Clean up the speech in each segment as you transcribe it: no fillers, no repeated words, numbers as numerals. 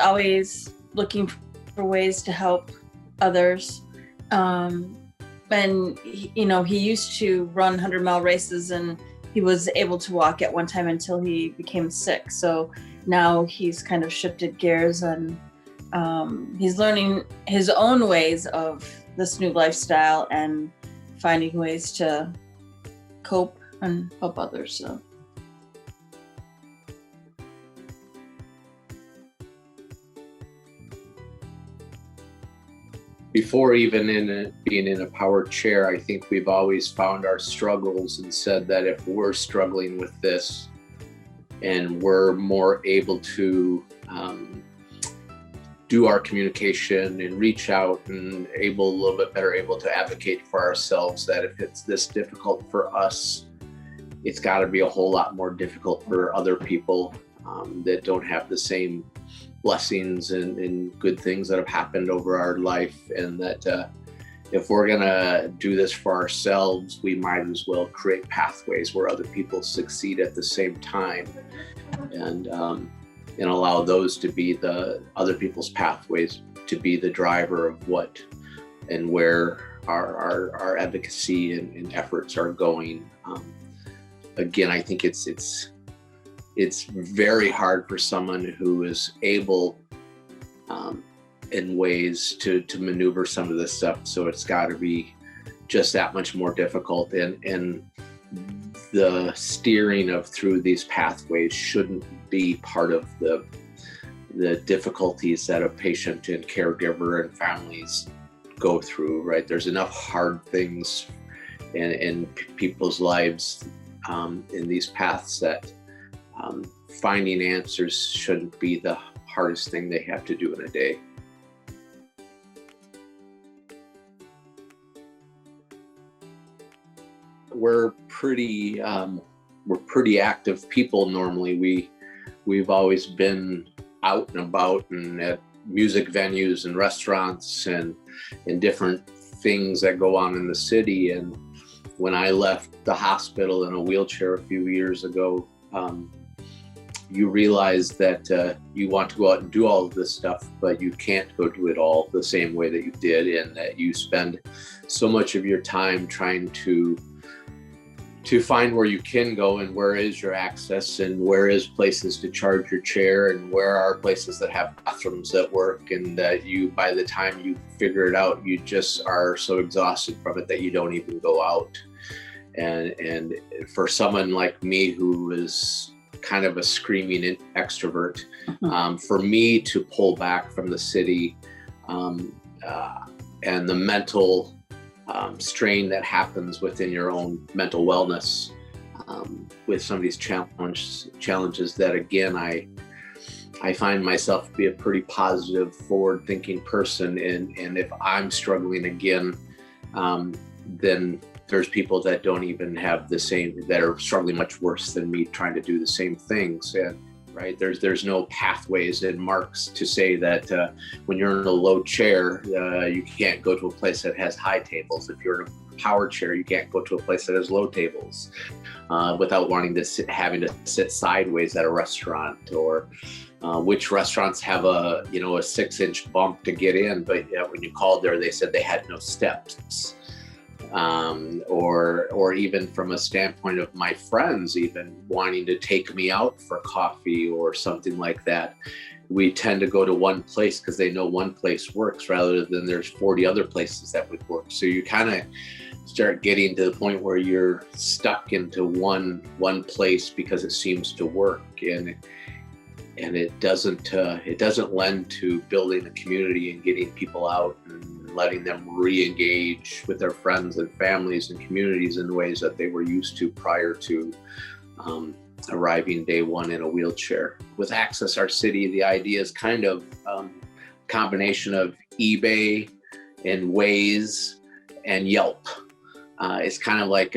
always looking for ways to help others. And he used to run 100-mile races, and he was able to walk at one time until he became sick. So now he's kind of shifted gears, and he's learning his own ways of this new lifestyle and finding ways to cope and help others. So. Before even being in a power chair, I think we've always found our struggles and said that if we're struggling with this and we're more able to do our communication and reach out and a little bit better able to advocate for ourselves, that if it's this difficult for us, it's got to be a whole lot more difficult for other people that don't have the same blessings and good things that have happened over our life, and that if we're gonna do this for ourselves, we might as well create pathways where other people succeed at the same time, and allow those to be the other people's pathways to be the driver of what and where our advocacy and efforts are going. Again, I think it's very hard for someone who is able in ways to maneuver some of this stuff. So it's got to be just that much more difficult. And the steering of through these pathways shouldn't be part of the difficulties that a patient and caregiver and families go through, right? There's enough hard things in people's lives in these paths that finding answers shouldn't be the hardest thing they have to do in a day. We're pretty active people normally. We've always been out and about and at music venues and restaurants and different things that go on in the city. And when I left the hospital in a wheelchair a few years ago, you realize that you want to go out and do all of this stuff, but you can't go do it all the same way that you did, and that you spend so much of your time trying to find where you can go and where is your access and where is places to charge your chair and where are places that have bathrooms that work, and that you, by the time you figure it out, you just are so exhausted from it that you don't even go out. And for someone like me who is kind of a screaming extrovert, for me to pull back from the city and the mental strain that happens within your own mental wellness with some of these challenges that, again, I find myself to be a pretty positive, forward-thinking person, and if I'm struggling again, then there's people that don't even have the same, that are struggling much worse than me trying to do the same things. And right, there's no pathways and marks to say that when you're in a low chair, you can't go to a place that has high tables. If you're in a power chair, you can't go to a place that has low tables without wanting to having to sit sideways at a restaurant, or which restaurants have a 6-inch bump to get in, but when you called there, they said they had no steps. Or even from a standpoint of my friends even wanting to take me out for coffee or something like that, we tend to go to one place because they know one place works rather than there's 40 other places that would work. So you kind of start getting to the point where you're stuck into one place because it seems to work, and it doesn't lend to building a community and getting people out and letting them re-engage with their friends and families and communities in ways that they were used to prior to arriving day one in a wheelchair. With Access Our City, the idea is kind of a combination of eBay and Waze and Yelp. It's kind of like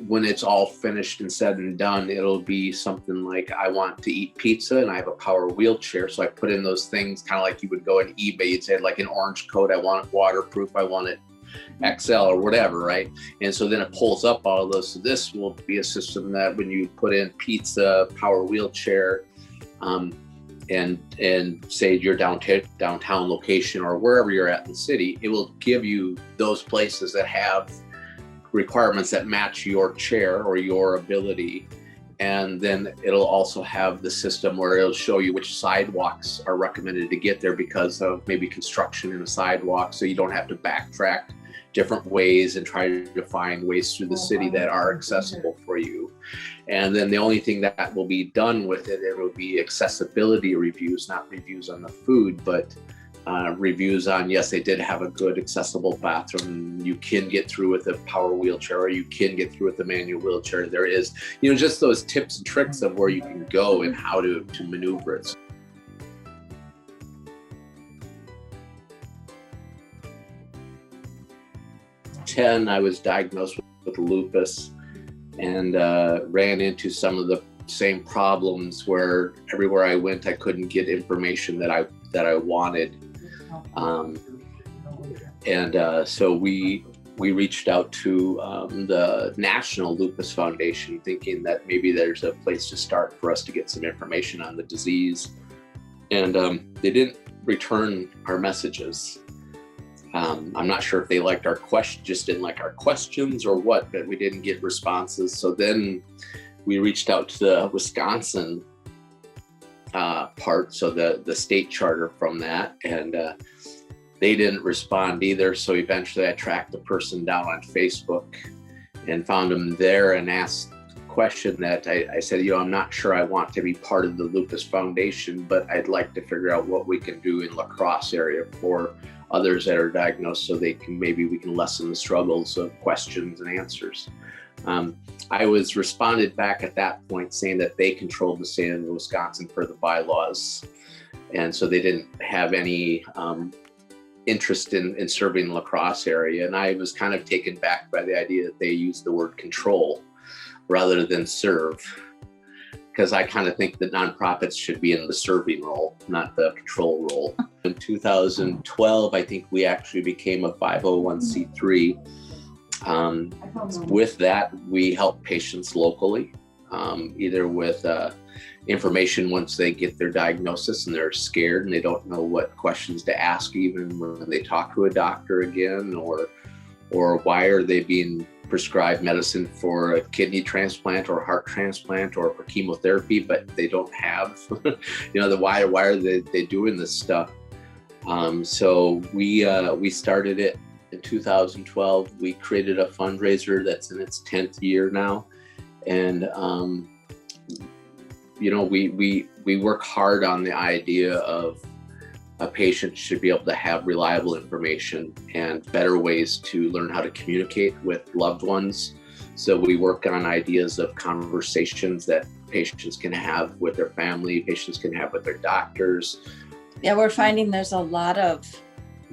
when it's all finished and said and done, it'll be something like, I want to eat pizza and I have a power wheelchair. So I put in those things kind of like you would go on eBay. You'd say like an orange coat, I want it waterproof, I want it XL or whatever, right? And so then it pulls up all of those. So this will be a system that when you put in pizza, power wheelchair, and and say your downtown location or wherever you're at in the city, it will give you those places that have requirements that match your chair or your ability. And then it'll also have the system where it'll show you which sidewalks are recommended to get there because of maybe construction in a sidewalk, so you don't have to backtrack different ways and try to find ways through the city that are accessible for you. And then the only thing that will be done with it, it will be accessibility reviews, not reviews on the food, but reviews on, yes, they did have a good accessible bathroom. You can get through with a power wheelchair, or you can get through with a manual wheelchair. There is, just those tips and tricks of where you can go and how to maneuver it. 10, I was diagnosed with lupus and ran into some of the same problems where everywhere I went, I couldn't get information that I wanted. So we reached out to the National Lupus Foundation, thinking that maybe there's a place to start for us to get some information on the disease. And they didn't return our messages. I'm not sure if they liked our just didn't like our questions or what, but we didn't get responses. So then we reached out to the Wisconsin part, so the state charter from that, and they didn't respond either. So eventually I tracked the person down on Facebook and found them there and asked a question that I said, I'm not sure I want to be part of the Lupus Foundation, but I'd like to figure out what we can do in La Crosse area for others that are diagnosed, so maybe we can lessen the struggles of questions and answers. I was responded back at that point saying that they controlled the state of Wisconsin for the bylaws, and so they didn't have any interest in serving the La Crosse area. And I was kind of taken back by the idea that they used the word control rather than serve, because I kind of think that nonprofits should be in the serving role, not the control role. In 2012, I think we actually became a 501c3. With that, we help patients locally, either with information once they get their diagnosis and they're scared and they don't know what questions to ask, even when they talk to a doctor again, or why are they being prescribed medicine for a kidney transplant or heart transplant or for chemotherapy, but they don't have, why are they doing this stuff? So we started it in 2012. We created a fundraiser that's in its 10th year now. And, we work hard on the idea of a patient should be able to have reliable information and better ways to learn how to communicate with loved ones. So we work on ideas of conversations that patients can have with their family, patients can have with their doctors. Yeah, we're finding there's a lot of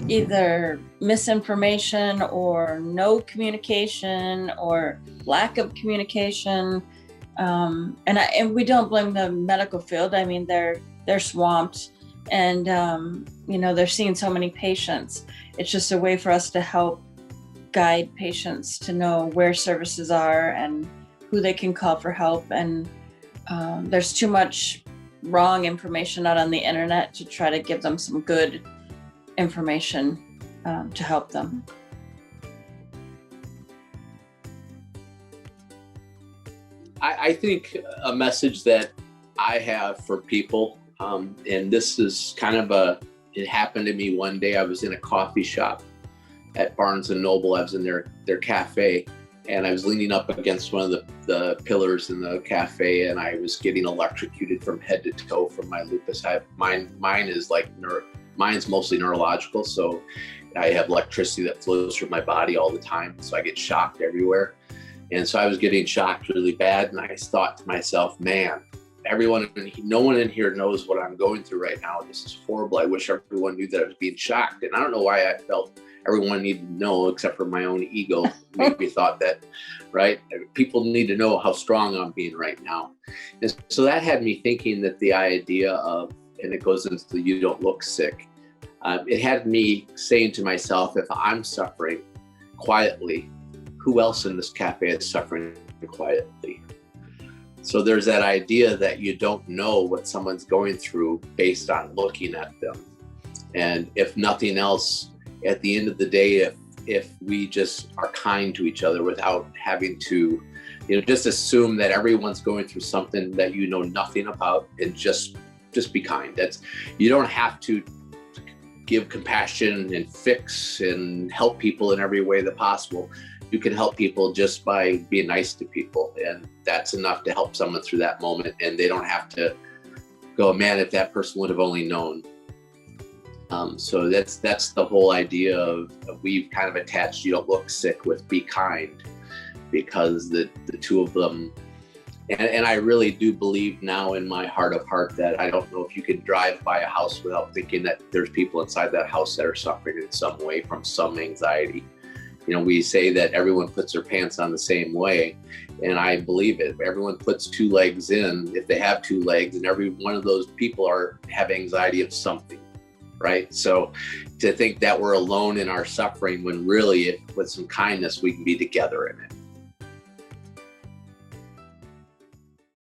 either misinformation or no communication or lack of communication. And we don't blame the medical field. I mean, they're swamped. And, they're seeing so many patients. It's just a way for us to help guide patients to know where services are and who they can call for help. And there's too much wrong information out on the internet to try to give them some good information to help them. I think a message that I have for people, and this is kind of it happened to me one day. I was in a coffee shop at Barnes & Noble. I was in their cafe, and I was leaning up against one of the pillars in the cafe, and I was getting electrocuted from head to toe from my lupus. Mine's mostly neurological, so I have electricity that flows through my body all the time, so I get shocked everywhere. And so I was getting shocked really bad, and I thought to myself, man, no one in here knows what I'm going through right now. This is horrible. I wish everyone knew that I was being shocked. And I don't know why I felt everyone needed to know, except for my own ego. Maybe thought that, right? People need to know how strong I'm being right now. And so that had me thinking that the idea of, and it goes into the you don't look sick, it had me saying to myself, if I'm suffering quietly, who else in this cafe is suffering quietly? So there's that idea that you don't know what someone's going through based on looking at them. And if nothing else, at the end of the day, if we just are kind to each other without having to, just assume that everyone's going through something that you know nothing about, and just be kind. You don't have to give compassion and fix and help people in every way that possible. You can help people just by being nice to people, and that's enough to help someone through that moment. And they don't have to go, man, if that person would have only known. So that's the whole idea of we've kind of attached "you don't look sick" with "be kind," because the two of them, and I really do believe now in my heart of heart that I don't know if you can drive by a house without thinking that there's people inside that house that are suffering in some way from some anxiety. We say that everyone puts their pants on the same way, and I believe it. Everyone puts two legs in if they have two legs, and every one of those people have anxiety of something, right? So to think that we're alone in our suffering, when really, with some kindness, we can be together in it.